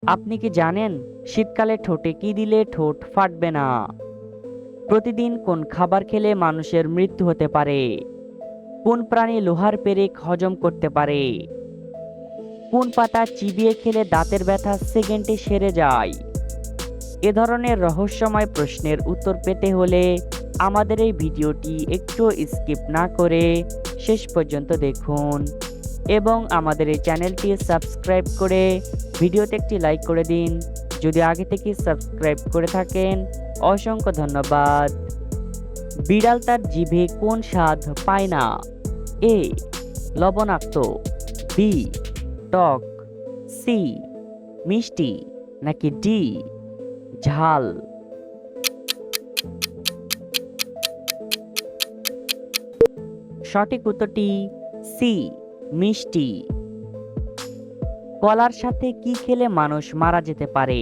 আপনি কি জানেন শীতকালে ঠোঁটে কি দিলে ঠোঁট ফাটবে না? প্রতিদিন কোন খাবার খেলে মানুষের মৃত্যু হতে পারে? কোন প্রাণী লোহার পেরেক হজম করতে পারে? কোন পাতা চিবিয়ে খেলে দাঁতের ব্যথা সেকেন্ডে সেরে যায়? এ ধরনের রহস্যময় প্রশ্নের উত্তর পেতে হলে আমাদের এই ভিডিওটি একটু স্কিপ না করে শেষ পর্যন্ত দেখুন এবং আমাদের এই চ্যানেলটি সাবস্ক্রাইব করে ভিডিওতে একটি লাইক করে দিন। যদি আগে থেকে সাবস্ক্রাইব করে থাকেন অসংখ্য ধন্যবাদ। বিড়াল তার জিভে কোন স্বাদ পায় না? এ লবণাক্ত, বি টক, সি মিষ্টি, নাকি ডি ঝাল? সঠিক উত্তরটি সি মিষ্টি। কলার সাথে কি খেলে মানুষ মারা যেতে পারে?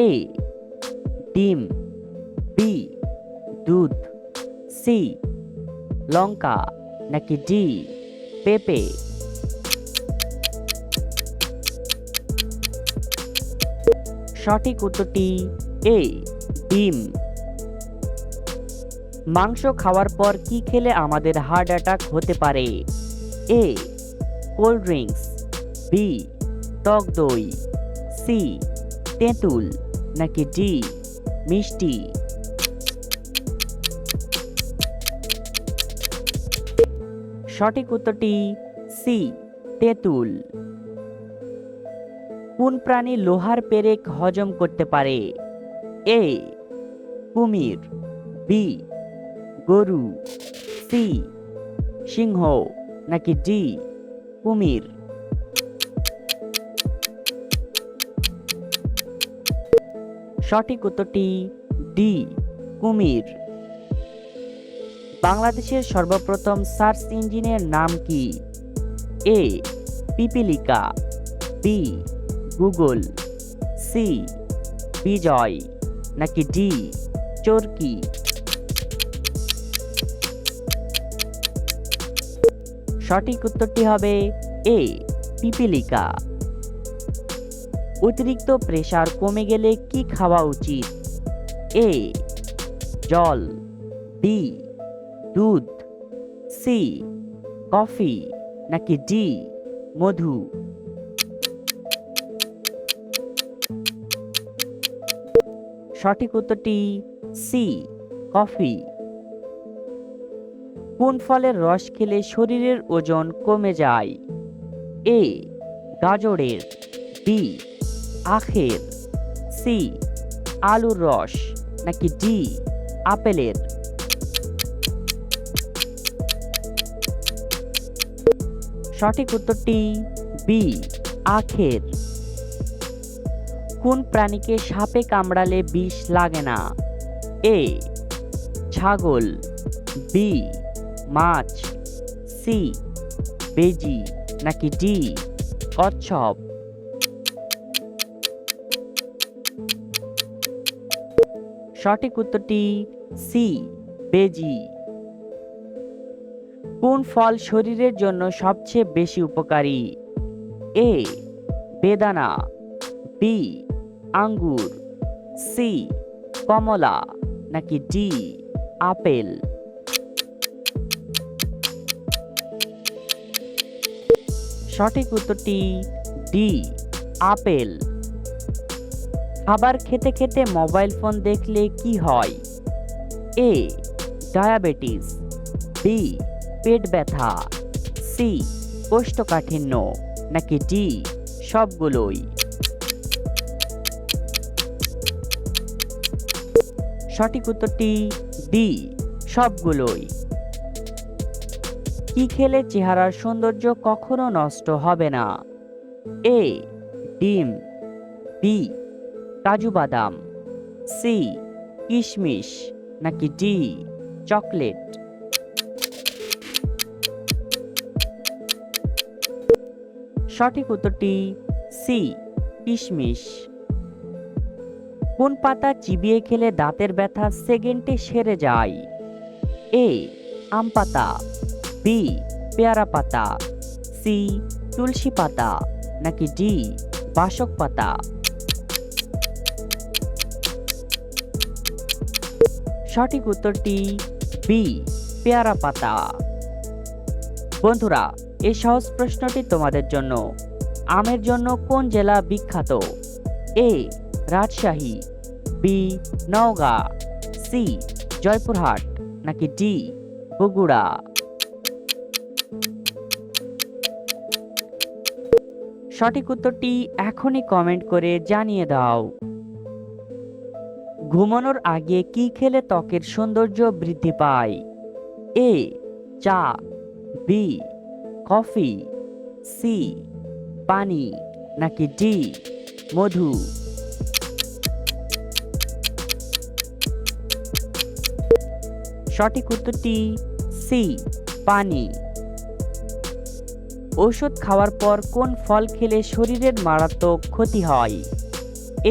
এ ডিম, বি দুধ, সি লঙ্কা, নাকি ডি পেঁপে? সঠিক উত্তরটি এ ডিম। মাংস খাওয়ার পর কি খেলে আমাদের হার্ট অ্যাটাক হতে পারে? এ কোল্ড ড্রিঙ্কস, বি টক দই, সি তেঁতুল, নাকি ডি মিষ্টি? সঠিক উত্তরটি সি তেঁতুল। কোন প্রাণী লোহার পেরেক হজম করতে পারে? এ কুমির, বি গরু, সি সিংহ, নাকি ডি কুমির? সঠিক উত্তরটি ডি কুমির। বাংলাদেশের সর্বপ্রথম সার্চ ইঞ্জিনের নাম কি? এ পিপিলিকা, বি গুগল, সি বিজয়, নাকি ডি চরকি? সঠিক উত্তরটি হবে এ পিপিলিকা। অতিরিক্ত প্রেসার কমে গেলে কি খাওয়া উচিত? এ জল, বি দুধ, সি কফি, নাকি ডি মধু? সঠিক উত্তরটি সি কফি। কোন ফলের রস খেলে শরীরের ওজন কমে যায়? এ গাজরের, বি আখের, সি আলুর রস, নাকি ডি আপেলের? সঠিক উত্তরটি বি আখের। কোন প্রাণীকে সাপে কামড়ালে বিষ লাগে না? এ ছাগল, বি মাছ, সি বেজি, নাকি ডি কচ্ছপ? সঠিক উত্তরটি সি বেজি। কোন ফল শরীরের জন্য সবচেয়ে বেশি উপকারী? এ বেদানা, বি আঙ্গুর, সি কমলা, নাকি ডি আপেল? সঠিক উত্তরটি ডি আপেল। খাবার খেতে খেতে মোবাইল ফোন দেখলে কি হয়? এ ডায়াবেটিস, বি পেট ব্যথা, সি কোষ্ঠকাঠিন্য, নাকি ডি সবগুলোই? সঠিক উত্তরটি ডি সবগুলোই। কি খেলে চেহারার সৌন্দর্য কখনো নষ্ট হবে না? এ ডিম, বি কাজু বাদাম, সি কিশমিশ, নাকি ডি চকলেট? সঠিক উত্তরটি সি কিশমিশ। কোন পাতা চিবিয়ে খেলে দাঁতের ব্যথা সেকেন্ডে সেরে যায়? এ আম পাতা, বি পেয়ারা পাতা, সি তুলসী পাতা, নাকি ডি বাসক পাতা। সঠিক উত্তরটি বি, পেয়ারা পাতা। বন্ধুরা, এই সহজ প্রশ্নটি তোমাদের জন্য। আমের জন্য কোন জেলা বিখ্যাত? এ, রাজশাহী, বি, নওগাঁ, সি, জয়পুরহাট, নাকি ডি, বগুড়া? সঠিক উত্তরটি এখনই কমেন্ট করে জানিয়ে দাও। ঘুমানোর আগে কি খেলে ত্বকের সৌন্দর্য বৃদ্ধি পায়? এ, চা, বি, কফি, সি, পানি, নাকি ডি, মধু? সঠিক উত্তরটি সি, পানি। ঔষধ খাওয়ার পর কোন ফল খেলে শরীরের মারাত্মক ক্ষতি হয়?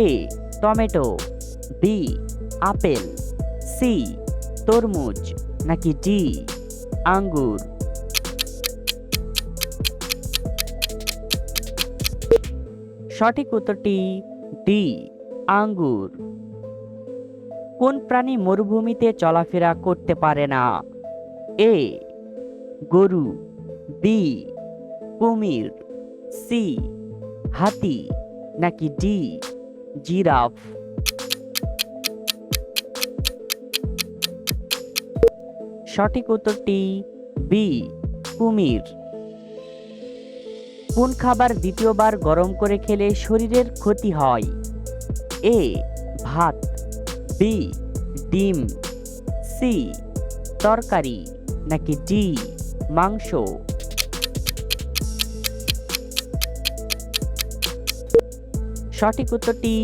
এ, টমেটো, বি, আপেল, সি, তরমুজ, নাকি ডি, আঙ্গুর? সঠিক উত্তরটি ডি, আঙ্গুর। কোন প্রাণী মরুভূমিতে চলাফেরা করতে পারে না? এ, গরু, বি, কুমির, সি, হাতি, নাকি ডি, জিরাফ? সঠিক উত্তরটি বি, কুমির। কোন খাবার দ্বিতীয়বার গরম করে খেলে শরীরের ক্ষতি হয়? এ, ভাত, বি, ডিম, সি, তরকারি, নাকি ডি, মাংস? সঠিক উত্তরটি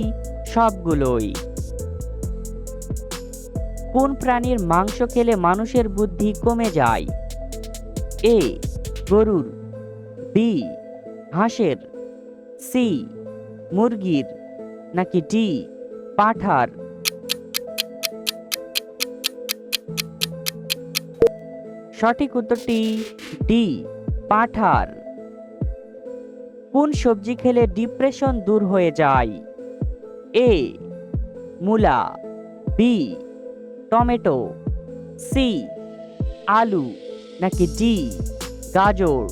সবগুলোই। কোন প্রাণীর মাংস খেলে মানুষের বুদ্ধি কমে যায়? এ, গরুর, বি, হাঁসের, সি, মুরগির, নাকি ডি, পাঁঠার? সঠিক উত্তরটি ডি, পাঁঠার। কোন সবজি খেলে ডিপ্রেশন দূর হয়ে যায়? এ, মূলা, বি, টমেটো, সি, আলু, নাকি ডি, গাজর?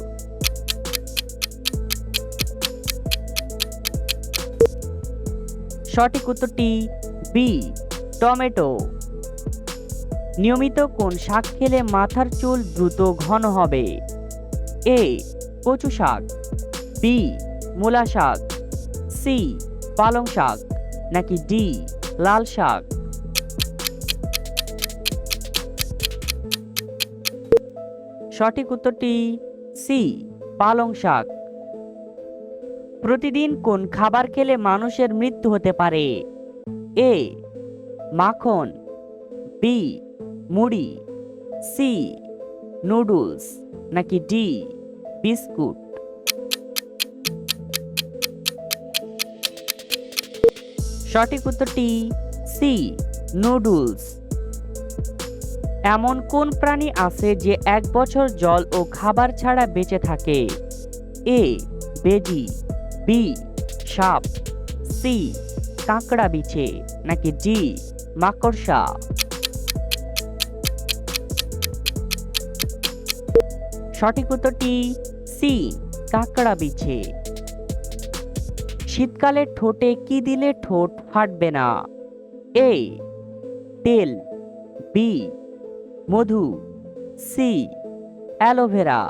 সঠিক উত্তরটি বি, টমেটো। নিয়মিত কোন শাক খেলে মাথার চুল দ্রুত ঘন হবে? এ, কচু শাক, বি, মূলা শাক, সি, পালং শাক, নাকি ডি, লাল শাক? সঠিক উত্তরটি সি, পালং শাক। প্রতিদিন কোন খাবার খেলে মানুষের মৃত্যু হতে পারে? এ, মাখন, বি, মুড়ি, সি, নুডলস, নাকি ডি, বিস্কুট? সঠিক উত্তরটি সি, নুডলস। এমন কোন প্রাণী আছে যে 1 বছর জল ও খাবার ছাড়া বেঁচে থাকে? এ, বেজি, বি, সাপ, সি, কাঁকড়া বিছে, নাকি ডি, মাকড়সা? সঠিক উত্তরটি সি, কাঁকড়া বিছে। শীতকালে ঠোঁটে কি দিলে ঠোঁট ফাটবে না? এ, তেল, বি, মধু, সি, অ্যালোভেরা,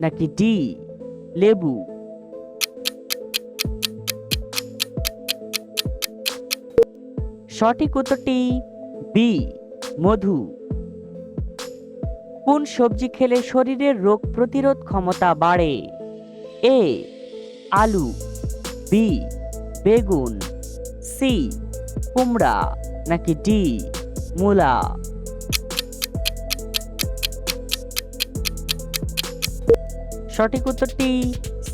নাকি ডি, লেবু? সঠিক উত্তরটি বি, মধু। কোন সবজি খেলে শরীরের রোগ প্রতিরোধ ক্ষমতা বাড়ে? এ, আলু, বি, বেগুন, সি, কুমড়া, নাকি ডি, মূলা? সঠিক উত্তরটি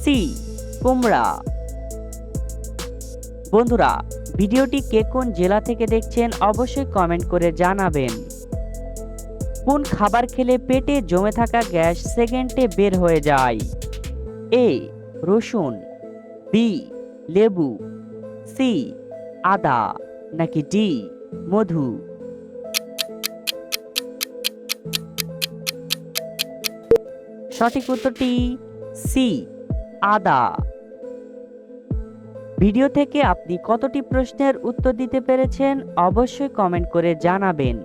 সি, কুমড়া। বন্ধুরা, ভিডিওটি কে কোন জেলা থেকে দেখছেন অবশ্যই কমেন্ট করে জানাবেন। কোন খাবার খেলে পেটে জমে থাকা গ্যাস সেকেন্ডে বের হয়ে যায়? এ, রসুন, বি, লেবু, সি আদা, নাকি ডি মধু? সঠিক উত্তরটি সি আদা। ভিডিও থেকে আপনি কতটি প্রশ্নের উত্তর দিতে পেরেছেন অবশ্যই কমেন্ট করে জানাবেন।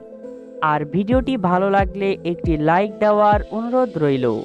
আর ভিডিওটি ভালো লাগলে একটি লাইক দেওয়ার অনুরোধ রইল।